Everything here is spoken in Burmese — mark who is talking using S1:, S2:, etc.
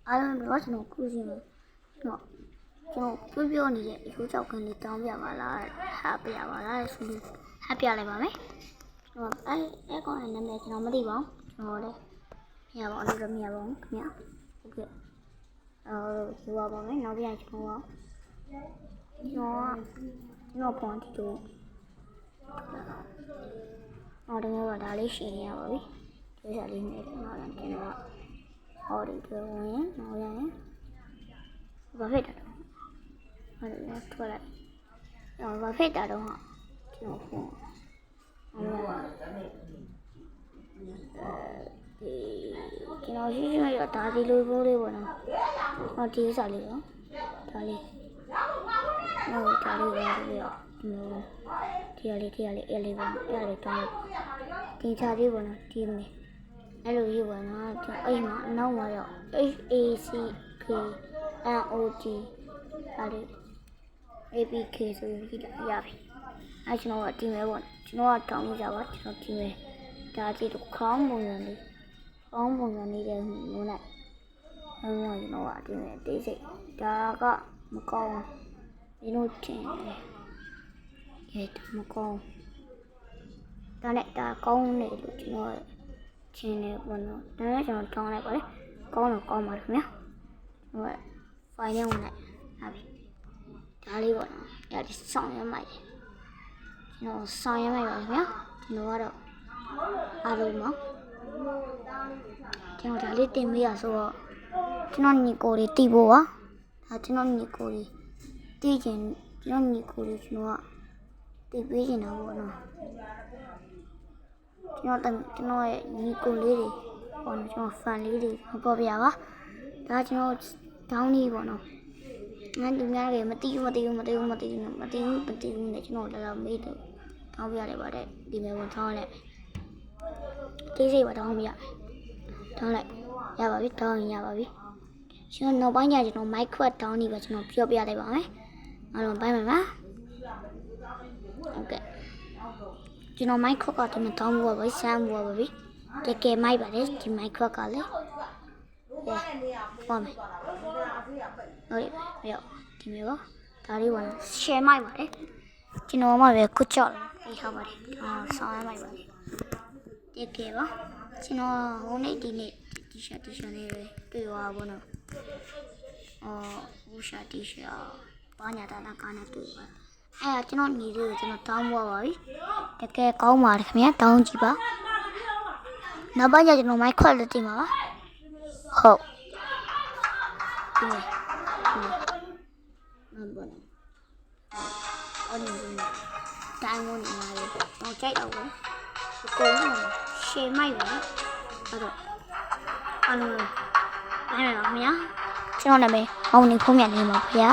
S1: အားလုံးတော့ကျွန်တော်ခုစီမှာကျွန်တော်ပြောနေတဲ့အရိုးကြောက်ကန်လေးတောင်းပြပါလားဟာပြပါလားဆိုလို့ဟာပြလိုက်ပါမယ်ကျွန်တော်အဲ့ကောင်ရဲ့နာမည်ကျွန်တော်မသိပါဘူးကျွန်တော်လည်းမရပါဘူးလို့မရပါဘူးခင်ဗျာဟုတ်ကဲ့ယူပါပါမယ်နောက်ပြန်ကျွန်တော်ဖုန်းတီတို့တော့ဒါလေးရှင်းရပါပြီဒီစားလေးနဲ့ကျွန်တော်ဟောဒီတော့ဝင်နောက်ရရင်ဘာဖြစ်တာဟုတ်တယ်ထွက်လိုက်ဘာဖြစ်တာတော့ဟာကျွန်တော်ဖုန်းကျွန်တော်ရှိရတာဒီလိုပိုးလေးပေါ့နော်ဟောဒီဥစားလေးပေါ့ဒါလေးဟုတ်ဒါလေးပဲပြီးတော့ဒီလေးအဲ့လေးပေါ့အဲ့လေးတောင်းဒီချာလေးပေါ့နော်ဒီမေအဲ့လိုရေးပါနော်အဲ့မှာအနောက်မှာတော့ HACK NOT အဲ့ဒီ APK ဆိုရင်ဒီရပြီအဲ့ကျွန်တော်ကဒီမဲပေါ့ကျွန်တော်ကတောင်းလို့ကြပါကျွန်တော်ဒီမဲဒါကြည့်တော့ခေါင်းပုံစံလေးတဲ့ငုံလိုက်အဲ့တော့ကျွန်တော်ကဒီမဲတိတ်စိတ်ဒါကမကောင်းဒီလိုထင်တယ်မကောင်းဒါနဲ့ဒါကောင်းနေလို့ကျွန်တော်ချင်းနေပေါ့နော်ဒါနဲ့ကျွန်တော်တောင်းလိုက်ပါလေကောင်းတော့ကောင်းပါခင်ဗျာဟိုဖိုင်ထဲဝင်လိုက်ဟာပြီဒါလေးပေါ့နော်ဒါဒီဆောင်ရမိုက်ကျွန်တော်ဆောင်ရမိုက်ပါခင်ဗျာကျွန်တော်ကတော့အားလုံးပေါ့ကျွန်တော်ဒါလေးတင်ပေးရဆိုတော့ကျွန်တော်ညီကိုလေးတီးဖို့ပါဒါကျွန်တော်ညီကိုလေးတီးခြင်းကျွန်တော်ညီကိုလေးကျွန်တော်ကတီးပေးခြင်းတော့ပေါ့နော်ကျွန်တော်ရဲ့ညီကိုလေးတွေပေါ့နော်ကျွန်တော်ဖန်လေးတွေပေါ်ပြပါဒါကျွန်တော်ဒေါင်းလေးပေါ့နော်ငါတို့များလည်းမတီးဘူးနဲ့ကျွန်တော်လည်းမေးတော့တောင်းပြရတယ်ပါတဲ့ဒီမဲ့ဝင်ထောင်းလိုက်တေးစိတ်ပါတောင်းပြရတောင်းလိုက်ရပါပြီတောင်းရင်ရပါပြီကျွန်တော်နောက်ပိုင်းကျကျွန်တော်မိုက်ခွတ်တောင်းနေပါကျွန်တော်ပြောပြလိုက်ပါမယ်အားလုံးပိုင်းပါပါဟုတ်ကဲ့ကျွန်တော်မိုက်ခွတ်ကတမတောင်းဘူးပါဆမ်းဘူးပါပြီတကယ်မိုက်ပါတယ်ဒီမိုက်ခွတ်ကလည်းပါမယ်ဟုတ်ရောဒီမျိုးဒါလေးပါရှယ်မိုက်ပါတယ်ကျွန်တော်မှပဲခုကြောက်အေးဟုတ်ပါတယ်ဆောင်းရမိုက်ပါတယ်တကယ်ပါကျွန်တော်ဟိုနေ့ဒီနေ့တီရှပ်လေးပဲတွေ့သွားပါတော့ဟိုရှာတီရှပ်ဘာညာတာကားနဲ့တွေ့ပါအဲ့ကျွန်တော်ညီလေးကိုကျွန်တော်တောင်းသွားပါပြီတကယ်ကောင်းပါတယ်ခင်ဗျာတောင်းကြည့်ပါနောက်ပိုင်းကျကျွန်တော်မိုက်ခွက်လက်တင်ပါပါဟုတ်ဒီဘောနော်အော်ဒီတိုင်းဝင်နေတယ်တော့ကြိုက်တော့ဘူးအကုန်လုံးရှေ့မိုက်ပါအဲ့တော့အားလုံးနိုင်ပါခင်ဗျာကျွန်တော်နာမည်မောင်နေဖုံးမြတ်နေပါဗျာ